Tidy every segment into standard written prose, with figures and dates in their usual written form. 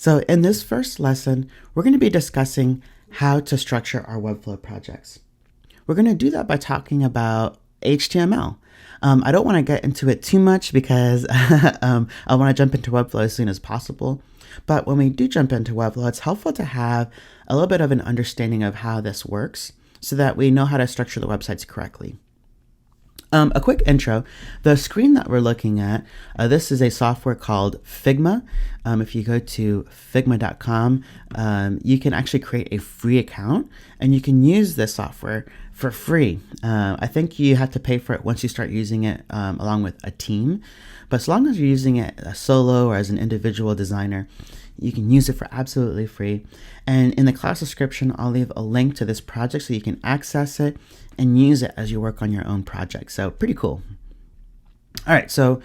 So in this first lesson, we're going to be discussing how to structure our Webflow projects. We're going to do that by talking about HTML. I don't want to get into it too much because I want to jump into Webflow as soon as possible. But when we do jump into Webflow, it's helpful to have a little bit of an understanding of how this works so that we know how to structure the websites correctly. A quick intro, the screen that we're looking at, this is a software called Figma. If you go to figma.com, you can actually create a free account and you can use this software for free. I think you have to pay for it once you start using it along with a team, but as long as you're using it solo or as an individual designer, you can use it for absolutely free. And in the class description, I'll leave a link to this project so you can access it and use it as you work on your own project. So pretty cool. All right, so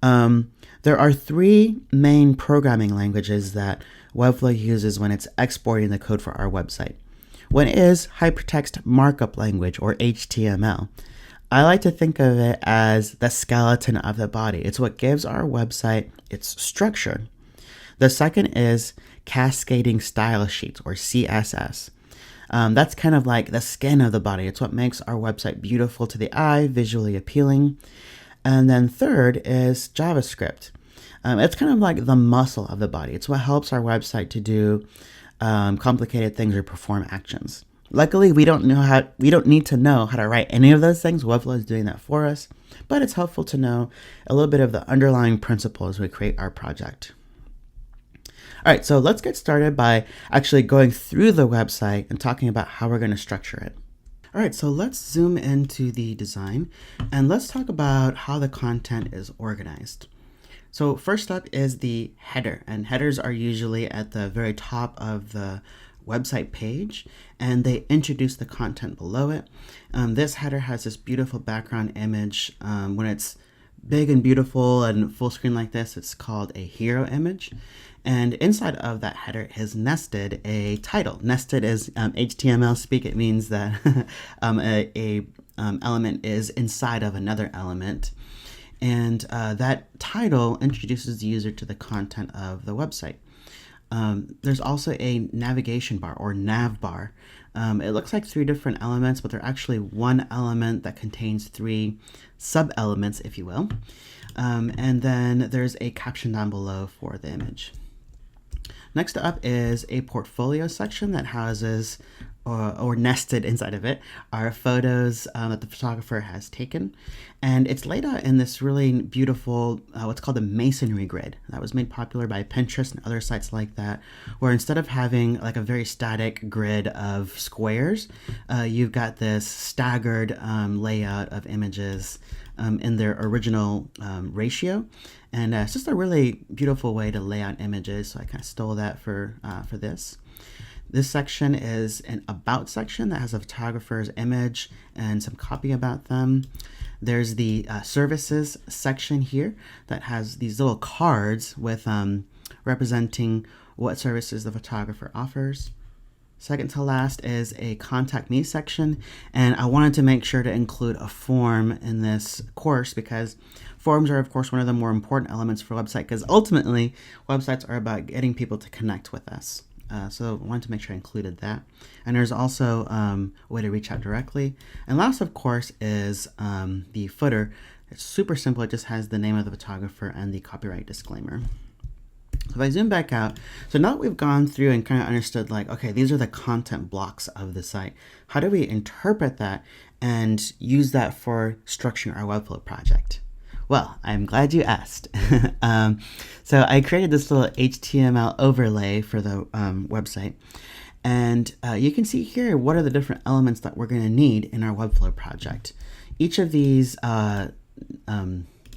there are three main programming languages that Webflow uses when it's exporting the code for our website. One is Hypertext Markup Language, or HTML. I like to think of it as the skeleton of the body. It's what gives our website its structure. The second is Cascading Style Sheets, or CSS. That's kind of like the skin of the body. It's what makes our website beautiful to the eye, visually appealing. And then third is JavaScript. It's kind of like the muscle of the body. It's what helps our website to do complicated things or perform actions. Luckily, we don't need to know how to write any of those things. Webflow is doing that for us, but it's helpful to know a little bit of the underlying principles as we create our project. All right, so let's get started by actually going through the website and talking about how we're going to structure it. All right, so let's zoom into the design and let's talk about how the content is organized. So first up is the header, and headers are usually at the very top of the website page, and they introduce the content below it. This header has this beautiful background image. When it's big and beautiful and full screen like this, it's called a hero image. And inside of that header is nested a title. Nested is HTML speak. It means that a element is inside of another element. And that title introduces the user to the content of the website. There's also a navigation bar, or nav bar. It looks like three different elements, but they're actually one element that contains three sub-elements, if you will. And then there's a caption down below for the image. Next up is a portfolio section that houses, or nested inside of it, are photos that the photographer has taken. And it's laid out in this really beautiful, what's called a masonry grid. That was made popular by Pinterest and other sites like that, where instead of having like a very static grid of squares, you've got this staggered layout of images in their original ratio. And it's just a really beautiful way to lay out images. So I kind of stole that for this. This section is an about section that has a photographer's image and some copy about them. There's the services section here that has these little cards with representing what services the photographer offers. Second to last is a contact me section, and I wanted to make sure to include a form in this course because forms are, of course, one of the more important elements for a website, because ultimately websites are about getting people to connect with us. So I wanted to make sure I included that. And there's also a way to reach out directly. And last, of course, is the footer. It's super simple. It just has the name of the photographer and the copyright disclaimer. So if I zoom back out, so now that we've gone through and kind of understood, like, okay, these are the content blocks of the site, how do we interpret that and use that for structuring our Webflow project? Well, I'm glad you asked. So I created this little HTML overlay for the website. And you can see here what are the different elements that we're going to need in our Webflow project. Each of these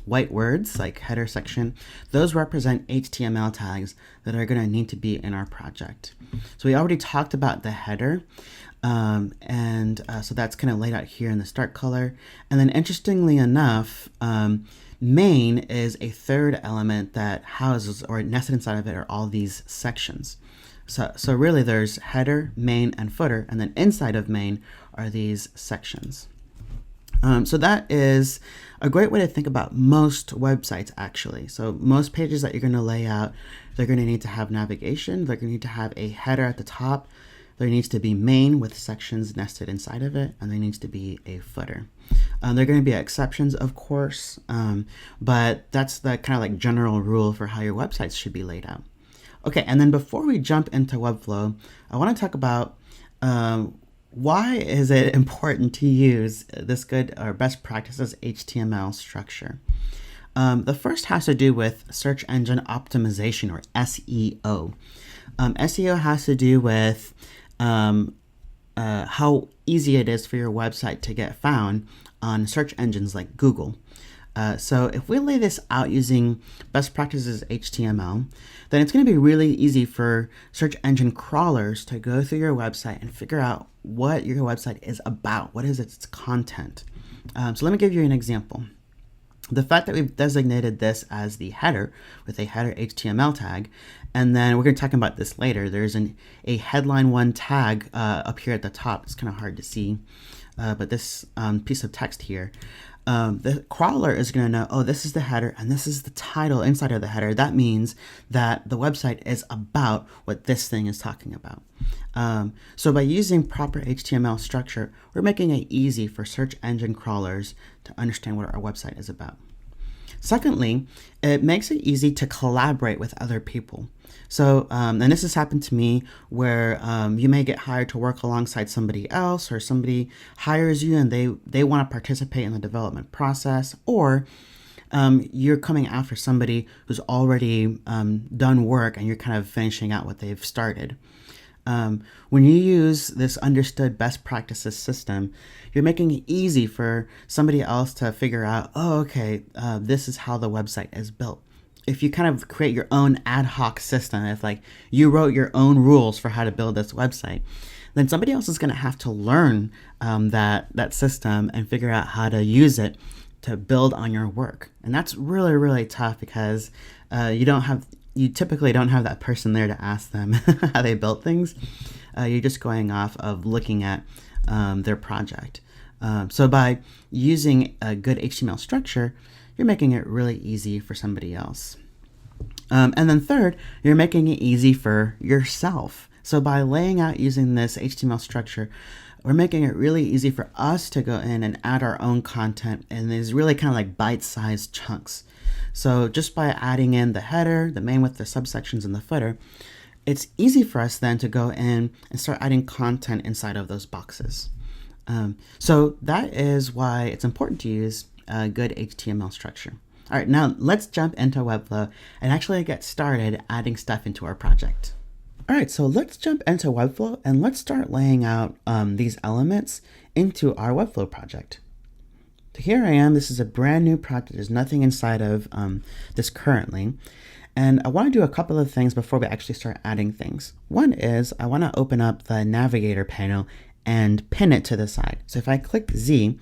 white words, like header section, those represent HTML tags that are going to need to be in our project. So we already talked about the header. So that's kind of laid out here in the start color. And then interestingly enough, main is a third element that houses, or nested inside of it are all these sections. So really there's header, main, and footer, and then inside of main are these sections. So that is a great way to think about most websites, actually. So most pages that you're going to lay out They're going to need to have navigation. They're going to need to have a header at the top. There needs to be main with sections nested inside of it, and there needs to be a footer. There are going to be exceptions, of course, but that's the kind of like general rule for how your websites should be laid out. Okay, and then before we jump into Webflow, I want to talk about why is it important to use this good or best practices HTML structure. The first has to do with search engine optimization, or SEO. SEO has to do with how easy it is for your website to get found on search engines like Google. So if we lay this out using best practices HTML, then it's going to be really easy for search engine crawlers to go through your website and figure out what your website is about. What is its content? So let me give you an example. The fact that we've designated this as the header with a header HTML tag, and then we're going to talk about this later. There's a headline 1 tag up here at the top. It's kind of hard to see, but this piece of text here, the crawler is going to know, oh, this is the header and this is the title inside of the header. That means that the website is about what this thing is talking about. So by using proper HTML structure, we're making it easy for search engine crawlers to understand what our website is about. Secondly, it makes it easy to collaborate with other people. So, and this has happened to me where you may get hired to work alongside somebody else, or somebody hires you and they want to participate in the development process, or you're coming after somebody who's already done work and you're kind of finishing out what they've started. When you use this understood best practices system, you're making it easy for somebody else to figure out, oh, okay, this is how the website is built. If you kind of create your own ad hoc system, if like you wrote your own rules for how to build this website, then somebody else is going to have to learn that system and figure out how to use it to build on your work. And that's really, really tough because you typically don't have that person there to ask them how they built things. You're just going off of looking at their project. So by using a good HTML structure, you're making it really easy for somebody else. And then third, you're making it easy for yourself. So by laying out using this HTML structure, we're making it really easy for us to go in and add our own content in these really kind of like bite-sized chunks. So just by adding in the header, the main with the subsections, and the footer, it's easy for us then to go in and start adding content inside of those boxes. So that is why it's important to use a good HTML structure. All right, now let's jump into Webflow and actually get started adding stuff into our project. All right, so let's jump into Webflow and let's start laying out these elements into our Webflow project. So here I am. This is a brand new project. There's nothing inside of this currently. And I want to do a couple of things before we actually start adding things. One is I want to open up the navigator panel and pin it to the side. So if I click Z,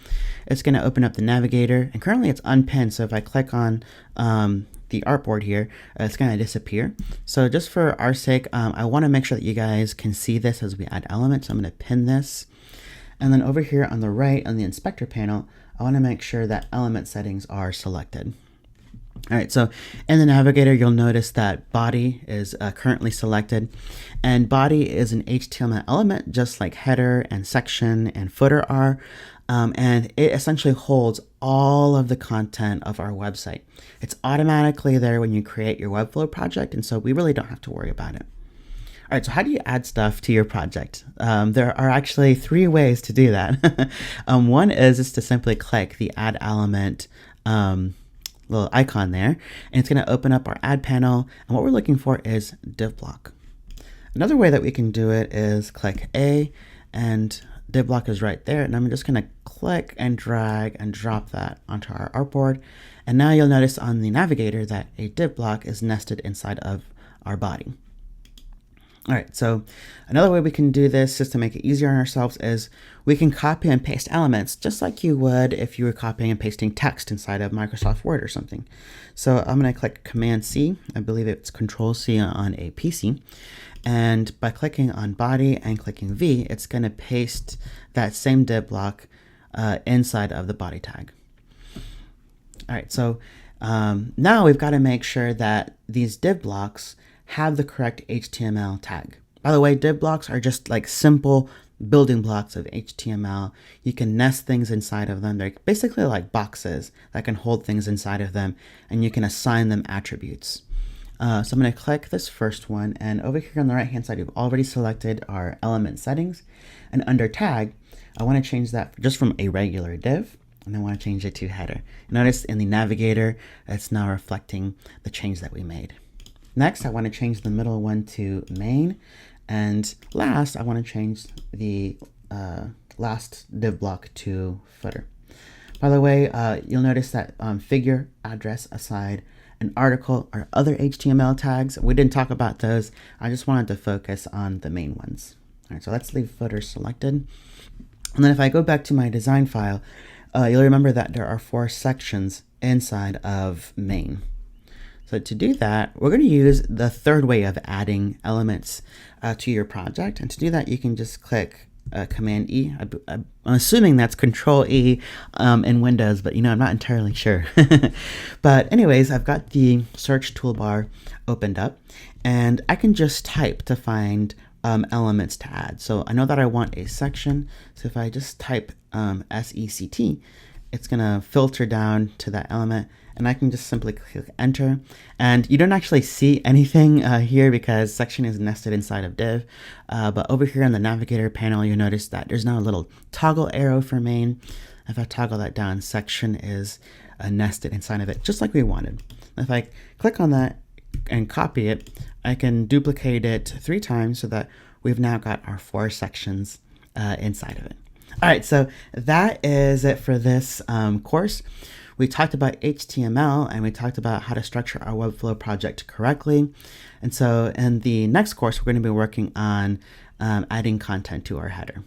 it's going to open up the navigator, and currently it's unpinned. So if I click on the artboard here, it's going to disappear. So just for our sake, I want to make sure that you guys can see this as we add elements. So I'm going to pin this. And then over here on the right on the inspector panel, I want to make sure that element settings are selected. All right, so in the navigator, you'll notice that body is currently selected, and body is an HTML element, just like header and section and footer are, and it essentially holds all of the content of our website. It's automatically there when you create your Webflow project, and so we really don't have to worry about it. All right, so how do you add stuff to your project? There are actually 3 ways to do that. One is to simply click the add element little icon there, and it's going to open up our add panel, and what we're looking for is div block. Another way that we can do it is click A, and div block is right there, and I'm just going to click and drag and drop that onto our artboard, and now you'll notice on the navigator that a div block is nested inside of our body. All right, so another way we can do this just to make it easier on ourselves is we can copy and paste elements just like you would if you were copying and pasting text inside of Microsoft Word or something. So I'm going to click Command C. I believe it's Control C on a PC. And by clicking on body and clicking V, it's going to paste that same div block inside of the body tag. All right, so now we've got to make sure that these div blocks have the correct HTML tag. By the way, div blocks are just like simple building blocks of HTML. You can nest things inside of them. They're basically like boxes that can hold things inside of them, and you can assign them attributes. So I'm going to click this first one, and over here on the right hand side, we've already selected our element settings, and under tag, I want to change that just from a regular div, and I want to change it to header. Notice in the navigator, it's now reflecting the change that we made. Next, I want to change the middle one to main, and last, I want to change the last div block to footer. By the way, you'll notice that figure, address, aside, an article, or other HTML tags. We didn't talk about those. I just wanted to focus on the main ones. All right, so let's leave footer selected. And then if I go back to my design file, you'll remember that there are 4 sections inside of main. So to do that, we're going to use the third way of adding elements to your project. And to do that, you can just click Command E. I'm assuming that's Control E in Windows, but I'm not entirely sure. But anyways, I've got the search toolbar opened up, and I can just type to find elements to add. So I know that I want a section. So if I just type SECT, it's going to filter down to that element, and I can just simply click enter. And you don't actually see anything here because section is nested inside of div. But over here on the navigator panel, you'll notice that there's now a little toggle arrow for main. If I toggle that down, section is nested inside of it, just like we wanted. If I click on that and copy it, I can duplicate it 3 times so that we've now got our 4 sections inside of it. All right, so that is it for this course. We talked about HTML, and we talked about how to structure our Webflow project correctly. And so in the next course, we're going to be working on adding content to our header.